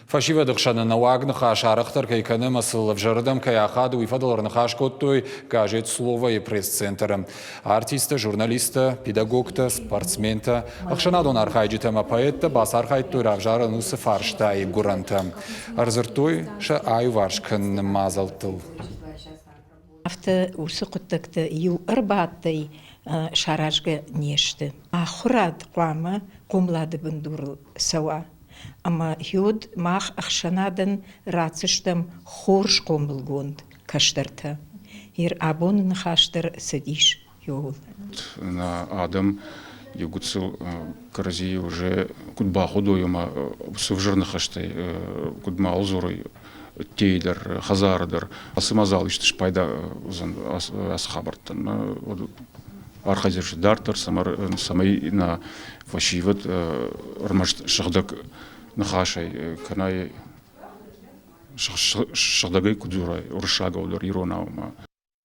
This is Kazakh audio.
Фашива дықшаны науаг нахаш арықтар кайканы масыл вжарыдам каяхаду и фадалар нахаш коттой кажет слово и пресс-центр. Артиста, журналиста, педагогта, спортсмента, ахшанадон архайджитама поэта, бас архайтту равжара нусы фаршта и гуранта. Арзыртой ша ай варшкан мазалтыл. Авто усыкуттакты ю ырбаттай шаражга нешті. Ахурад қуамы қомлады бұндурыл сауа. Ама юд мах ахшанадан рацыштам хорш қомылгонд каштарта. Ир абонын хаштар садиш йол. На адам югуцил карази уже кудба худоюма сувжырны хаштай кудма алзурой тейдер хазардер асымазал иштиш пайда асхабарттан архазерши дартер самай на фашиват рмашт шахдак нахашай канай шахдагай кудзурай уршага удар иронаума.